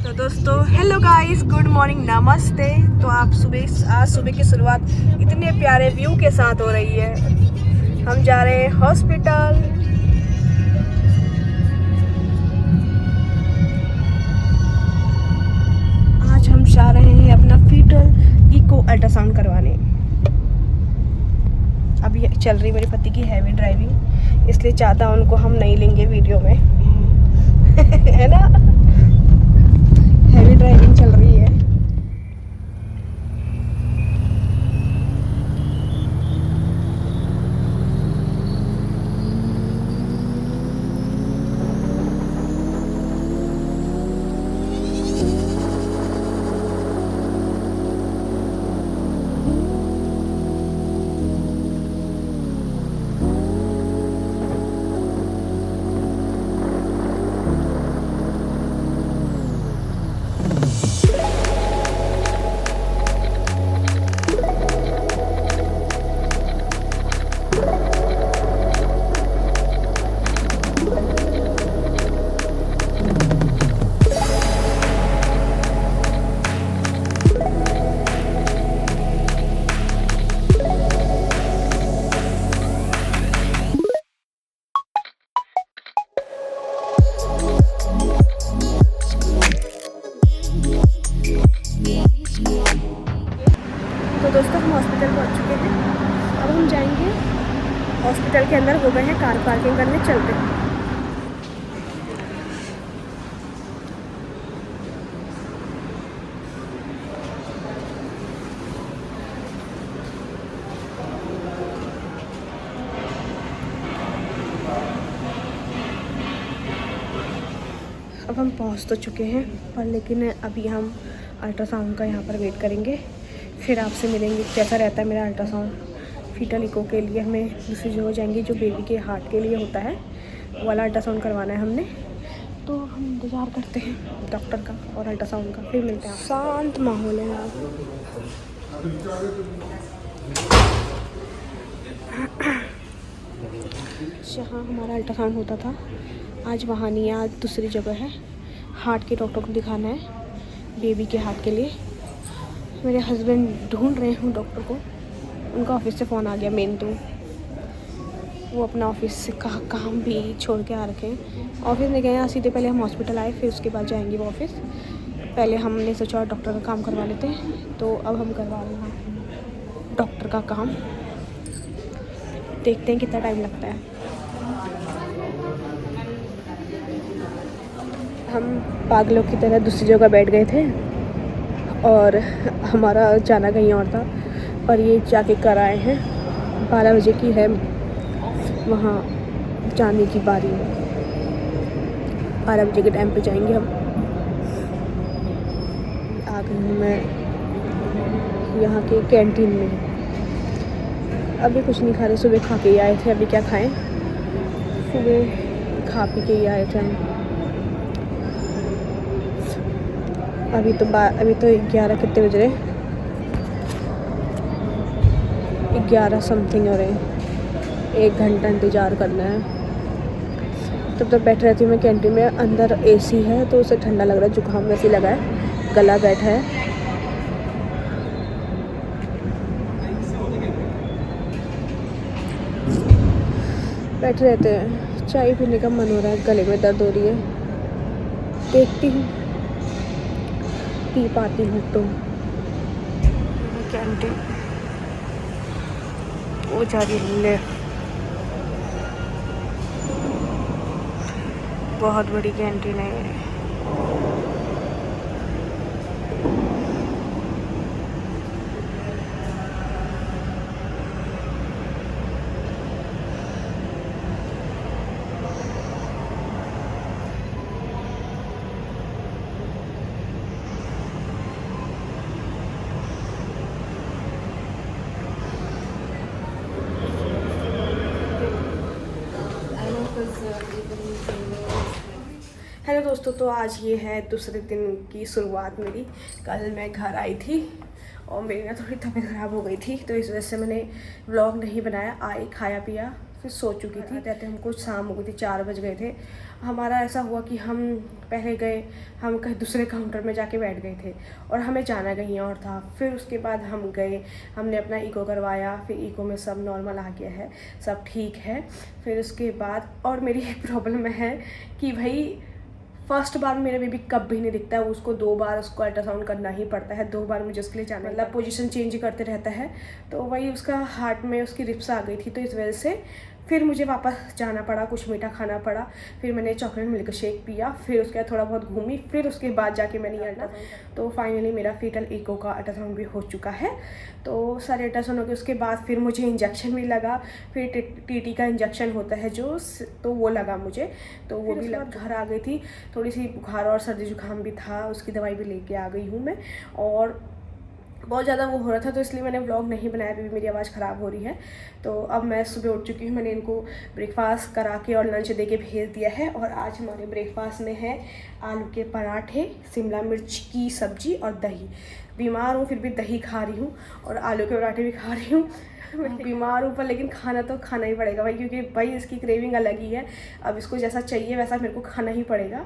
तो दोस्तों hello guys, good morning, नमस्ते। तो आप आज सुबह की शुरुआत इतने प्यारे व्यू के साथ हो रही है। हम जा रहे हैं हॉस्पिटल। आज हम जा रहे हैं अपना फीटल इको अल्ट्रासाउंड करवाने। अभी चल रही मेरे पति की हैवी ड्राइविंग, इसलिए ज़्यादा उनको हम नहीं लेंगे वीडियो में है ना, हैवी ड्राइविंग चल रही है। तो दोस्तों हम हॉस्पिटल पहुंच चुके हैं। अब हम जाएंगे हॉस्पिटल के अंदर, हो गए हैं कार पार्किंग करने, चलते हैं। अब हम पहुंच तो चुके हैं, पर लेकिन अभी हम अल्ट्रासाउंड का यहाँ पर वेट करेंगे, फिर आपसे मिलेंगे कैसा रहता है मेरा अल्ट्रासाउंड। फीटल इको के लिए हमें दूसरी जगह जाएंगे, जो बेबी के हार्ट के लिए होता है, वो वाला अल्ट्रासाउंड करवाना है हमने। तो हम इंतज़ार करते हैं डॉक्टर का और अल्ट्रासाउंड का, फिर मिलते हैं। शांत माहौल है यहाँ। जहाँ हमारा अल्ट्रासाउंड होता था, आज वहाँ नहीं है, आज दूसरी जगह है। हार्ट के डॉक्टर को दिखाना है, बेबी के हार्ट के लिए। मेरे हस्बैंड ढूंढ रहे हैं डॉक्टर को, उनका ऑफिस से फ़ोन आ गया मेन, तो वो अपना ऑफिस का काम भी छोड़ के आ रखे हैं। ऑफिस में गए हैं सीधे, पहले हम हॉस्पिटल आए, फिर उसके बाद जाएंगे वो ऑफिस। पहले हमने सोचा डॉक्टर का काम करवा लेते हैं, तो अब हम करवा रहे हैं डॉक्टर का काम। देखते हैं कितना टाइम लगता है। हम पागलों की तरह दूसरी जगह बैठ गए थे और हमारा जाना कहीं और था, पर ये जाके कर आए हैं। 12 बजे की है वहाँ जाने की बारी। 12 बजे के टाइम पे जाएंगे हम। आ गई हूँ मैं यहाँ के कैंटीन में। अभी कुछ नहीं खा रहे, सुबह खा के ही आए थे। अभी क्या खाएं, सुबह खा पी के ही आए थे हम। अभी तो 11 कितने बज रहे, 11 समथिंग हो रहे हैं। 1 घंटा इंतज़ार करना है। तब तक बैठ रहती हूँ मैं कैंटीन में। अंदर एसी है तो उसे ठंडा लग रहा है, जुकाम वैसे लगा है, गला बैठा है। बैठे रहते हैं, चाय पीने का मन हो रहा है, गले में दर्द हो रही है। देखती हूँ पी पाती हूँ तो। कैंटीन वो जा रही है, बहुत बड़ी कैंटीन है। हेलो दोस्तों, तो आज ये है दूसरे दिन की शुरुआत मेरी। कल मैं घर आई थी और मेरी ना थोड़ी तबीयत ख़राब हो गई थी, तो इस वजह से मैंने व्लॉग नहीं बनाया। आई, खाया पिया, फिर सो चुकी थी। रहते हमको शाम हो गई थी, 4 बज गए थे। हमारा ऐसा हुआ कि हम पहले गए, हम कहीं दूसरे काउंटर में जाके बैठ गए थे और हमें जाना कहीं और था। फिर उसके बाद हम गए, हमने अपना ईको करवाया, फिर ईको में सब नॉर्मल आ गया है, सब ठीक है। फिर उसके बाद और मेरी एक प्रॉब्लम है कि भाई फर्स्ट बार मेरा बेबी कभी नहीं दिखता है, उसको 2 बार उसको अल्ट्रासाउंड करना ही पड़ता है, 2 बार मुझे उसके लिए जाना, मतलब पोजीशन चेंज करते रहता है। तो वही उसका हार्ट में उसकी रिप्स आ गई थी, तो इस वजह से फिर मुझे वापस जाना पड़ा, कुछ मीठा खाना पड़ा। फिर मैंने चॉकलेट मिल्क शेक पिया, फिर उसके बाद थोड़ा बहुत घूमी, फिर उसके बाद जाके मैंने अल्ट्रासाउंड। तो फाइनली मेरा फीटल ईको का अल्ट्रासाउंड भी हो चुका है। तो सारे अल्ट्रासाउंड हो गए, उसके बाद फिर मुझे इंजेक्शन भी लगा, फिर टीटी का इंजेक्शन होता है जो, तो वो लगा मुझे, तो वो भी लगा। घर आ गई थी, थोड़ी सी बुखार और सर्दी जुकाम भी था, उसकी दवाई भी लेके आ गई हूँ मैं। और बहुत ज़्यादा वो हो रहा था, तो इसलिए मैंने व्लॉग नहीं बनाया, अभी मेरी आवाज़ ख़राब हो रही है। तो अब मैं सुबह उठ चुकी हूँ, मैंने इनको ब्रेकफास्ट करा के और लंच दे के भेज दिया है। और आज हमारे ब्रेकफास्ट में है आलू के पराठे, शिमला मिर्च की सब्ज़ी और दही। बीमार हूँ फिर भी दही खा रही हूँ और आलू के पराठे भी खा रही हूँ। मैं बीमार हूँ पर लेकिन खाना तो खाना ही पड़ेगा भाई, क्योंकि भाई इसकी क्रेविंग अलग ही है। अब इसको जैसा चाहिए वैसा मेरे को खाना ही पड़ेगा,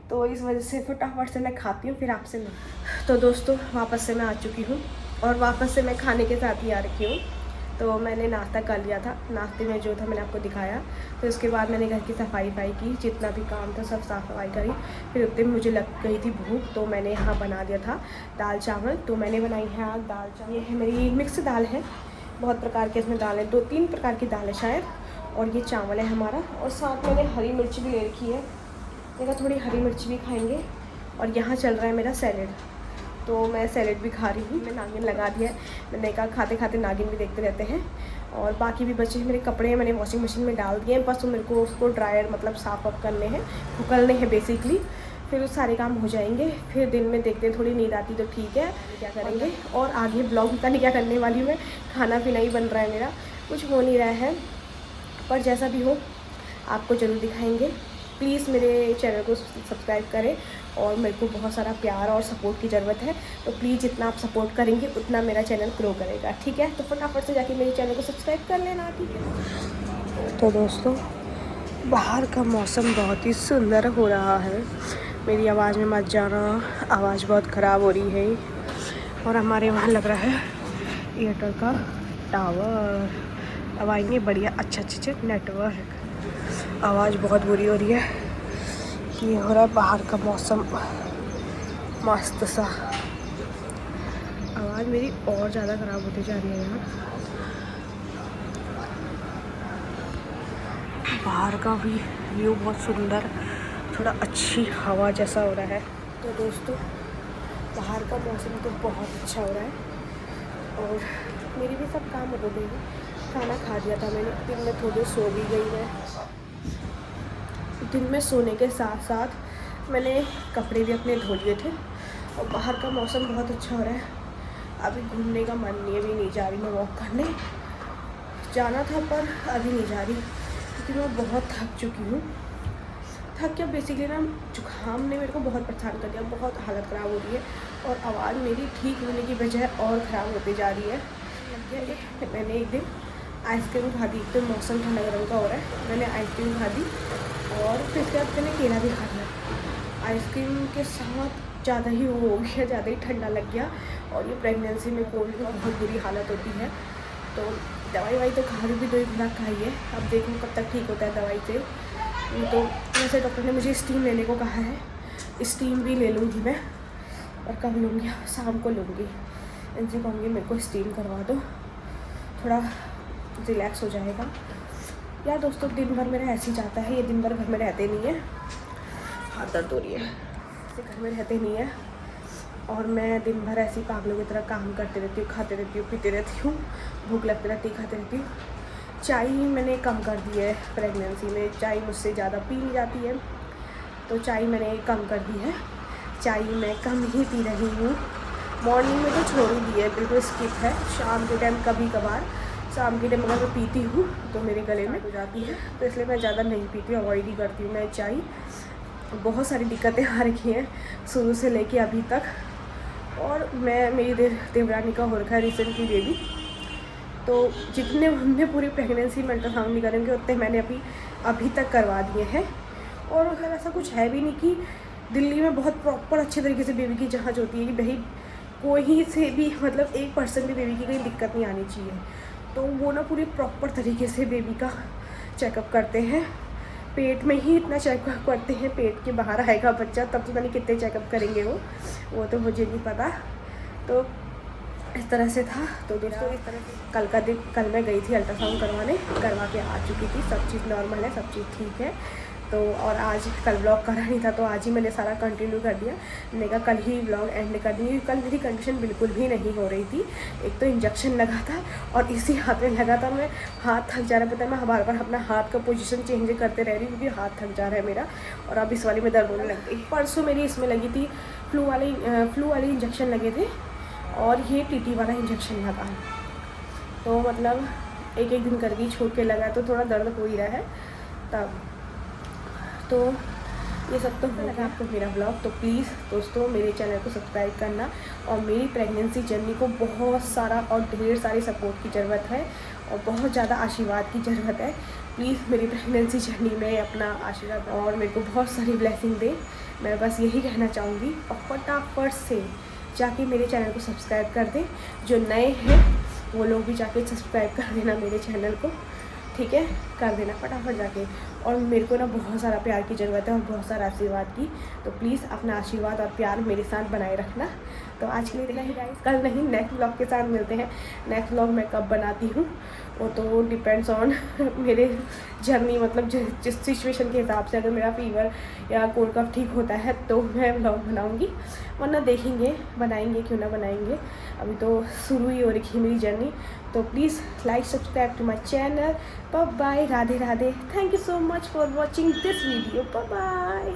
तो इस वजह से फटाफट से मैं खाती हूँ, फिर आपसे मिलती। तो दोस्तों वापस से मैं आ चुकी हूँ और वापस से मैं खाने के साथ ही आ रखी हूँ। तो मैंने नाश्ता कर लिया था, नाश्ते में जो था मैंने आपको दिखाया। फिर उसके बाद मैंने घर की सफाई की, जितना भी काम था सब साफ़ सफाई करी। फिर उतने में मुझे लग गई थी भूख, तो मैंने यहाँ बना दिया था दाल चावल। तो मैंने बनाई है आज दाल चावल, ये है मेरी मिक्स दाल है, बहुत प्रकार के इसमें दाल है, 2-3 प्रकार की दाल है शायद। और ये चावल है हमारा, और साथ मैंने हरी मिर्च भी ले रखी है, देखा थोड़ी हरी मिर्च भी खाएंगे। और यहाँ चल रहा है मेरा सैलेड, तो मैं सैलेड भी खा रही हूँ। मैं नागिन लगा दिया है, मैंने कहा खाते खाते नागिन भी देखते रहते हैं। और बाकी भी बचे मेरे कपड़े मैंने वॉशिंग मशीन में डाल दिए हैं, बस मेरे को उसको ड्रायर मतलब साफ़ अप करने हैं, उकलने हैं बेसिकली। फिर उस सारे काम हो जाएंगे। फिर दिन में देखते हैं, थोड़ी नींद आती तो ठीक है, क्या करेंगे। और आगे ब्लॉग पता नहीं क्या करने वाली हूँ मैं, खाना पीना ही बन रहा है मेरा, कुछ हो नहीं रहा है, पर जैसा भी हो आपको ज़रूर दिखाएंगे। प्लीज़ मेरे चैनल को सब्सक्राइब करें, और मेरे को बहुत सारा प्यार और सपोर्ट की ज़रूरत है, तो प्लीज़ जितना आप सपोर्ट करेंगे उतना मेरा चैनल ग्रो करेगा, ठीक है। तो फटाफट से जाके मेरे चैनल को सब्सक्राइब कर लेना, ठीक है। तो दोस्तों बाहर का मौसम बहुत ही सुंदर हो रहा है, मेरी आवाज़ में मत जाना, आवाज़ बहुत ख़राब हो रही है। और हमारे वहाँ लग रहा है एयरटेल का टावर, अब आएंगे बढ़िया अच्छे नेटवर्क। आवाज़ बहुत बुरी हो रही है, ये हो रहा है बाहर का मौसम मस्त सा, आवाज़ मेरी और ज़्यादा ख़राब होती जा रही है यहाँ। बाहर का भी व्यू बहुत सुंदर, थोड़ा अच्छी हवा जैसा हो रहा है। तो दोस्तों बाहर का मौसम तो बहुत अच्छा हो रहा है, और मेरी भी सब काम हो गई है। खाना खा दिया था मैंने, दिन में थोड़ी सो भी गई मैं। दिन में सोने के साथ साथ मैंने कपड़े भी अपने धो लिए थे, और बाहर का मौसम बहुत अच्छा हो रहा है। अभी घूमने का मन नहीं है, अभी नहीं जा रही मैं वॉक करने, जाना था पर अभी नहीं जा रही, क्योंकि मैं बहुत थक चुकी हूँ। थक क्या, बेसिकली ना जुकाम ने मेरे को बहुत परेशान कर दिया, बहुत हालत ख़राब हो रही है, और आवाज़ मेरी ठीक होने की बजाय और ख़राब होती जा रही है। मैंने एक दिन आइसक्रीम खा दी, एक तो मौसम ठंडा गर्म का हो रहा है, मैंने आइसक्रीम खा दी, और फिर उसके बाद मैंने केला भी खा लिया। आइसक्रीम के साथ ज़्यादा ही वो हो गया, ज़्यादा ही ठंडा लग गया। और ये प्रेगनेंसी में कोल्ड की बहुत बुरी हालत होती है, तो दवाई तो खा रही भी, 2 खुराक खाई है, अब देखो कब तक ठीक होता है दवाई से। तो वैसे डॉक्टर ने मुझे स्टीम लेने को कहा है, स्टीम भी ले लूँगी मैं, और कब लूँगी, शाम को लूँगी। इनसे कहूँगी मेरे को स्टीम करवा दो, थोड़ा रिलैक्स हो जाएगा। यार दोस्तों दिन भर मेरा ऐसे ही जाता है, ये दिन भर घर में रहते नहीं है, हाथ दर्द हो रही है, घर में रहते नहीं है, और मैं दिन भर ऐसी पागलों की तरह काम करते रहती हूँ, खाते रहती हूँ, पीते रहती हूँ, भूख लगती रहती है, खाते रहती हूँ। चाय मैंने कम कर दी है प्रेगनेंसी में, चाय मुझसे ज़्यादा पी ली जाती है, तो चाय मैंने कम कर दी है, चाय मैं कम ही पी रही हूँ। मॉर्निंग में तो छोड़ ही दी है, बिल्कुल स्किप है। शाम के टाइम कभी कभार, शाम के टाइम अगर मैं पीती हूँ तो मेरे गले में हो जाती है, तो इसलिए मैं ज़्यादा नहीं पीती हूँ, अवॉइड ही करती हूँ मैं चाय। बहुत सारी दिक्कतें आ रखी हैं शुरू से लेके अभी तक, और मेरी देवरानी का हो रखा है रिसेंटली बेबी, तो जितने हमने पूरी प्रेगनेंसी में अल्ट्रासाउंड नहीं करेंगे उतने मैंने अभी तक करवा दिए हैं। और मतलब ऐसा कुछ है भी नहीं कि दिल्ली में बहुत प्रॉपर अच्छे तरीके से बेबी की जांच होती है कि भाई कोई से भी मतलब 1% भी बेबी की कहीं दिक्कत नहीं आनी चाहिए। तो वो ना पूरी प्रॉपर तरीके से बेबी का चेकअप करते हैं। पेट में ही इतना चेकअप करते हैं, पेट के बाहर आएगा बच्चा तब तो नहीं कितने चेकअप करेंगे वो तो मुझे नहीं पता। तो इस तरह से था। तो दोस्तों इस तरह से कल मैं गई थी अल्ट्रासाउंड करवा के आ चुकी थी। सब चीज़ नॉर्मल है, सब चीज़ ठीक है। तो और आज कल व्लॉग करा नहीं था तो आज ही मैंने सारा कंटिन्यू कर दिया। मैंने कहा कल ही व्लॉग एंड कर दी। कल मेरी कंडीशन बिल्कुल भी नहीं हो रही थी। एक तो इंजेक्शन लगा था और इसी हाथ में लगा था। मैं हाथ थक जा रहा है, पता है मैं बार बार अपना हाथ का पोजीशन चेंज करते रह रही हूँ क्योंकि हाथ थक जा रहा है मेरा। और अब इस वाली में दर्द होने लग गई। परसों मेरी इसमें लगी थी फ्लू वाले इंजेक्शन लगे थे और ये टीटी वाला इंजेक्शन लगा। तो मतलब एक दिन करके छोड़ के लगा तो थोड़ा दर्द हो ही रहा है तब। तो ये सब तो लगा आपको मेरा ब्लॉग। तो प्लीज़ दोस्तों मेरे चैनल को सब्सक्राइब करना और मेरी प्रेगनेंसी जर्नी को बहुत सारा और ढेर सारी सपोर्ट की ज़रूरत है और बहुत ज़्यादा आशीर्वाद की ज़रूरत है। प्लीज़ मेरी प्रेगनेंसी जर्नी में अपना आशीर्वाद और मेरे को बहुत सारी ब्लेसिंग दे। मैं बस यही कहना चाहूँगी और फटाफट से जाके मेरे चैनल को सब्सक्राइब कर दें। जो नए हैं वो लोग भी जाके सब्सक्राइब कर देना मेरे चैनल को, ठीक है, कर देना फटाफट जाके। और मेरे को ना बहुत सारा प्यार की ज़रूरत है और बहुत सारा आशीर्वाद की। तो प्लीज़ अपना आशीर्वाद और प्यार मेरे साथ बनाए रखना। तो आज के लिए इतना ही गाइस, कल नहीं नेक्स्ट व्लॉग के साथ मिलते हैं। नेक्स्ट व्लॉग मैं कब बनाती हूँ वो तो डिपेंड्स ऑन मेरे जर्नी, मतलब जिस सिचुएशन के हिसाब से। अगर मेरा फीवर या कोल्ड कफ ठीक होता है तो मैं व्लॉग बनाऊँगी, वरना देखेंगे बनाएंगे क्यों ना बनाएंगे। अभी तो शुरू ही हो रही है मेरी जर्नी। तो please like subscribe to my channel. Bye bye, Radhe Radhe. Thank you so much for watching this video. Bye bye.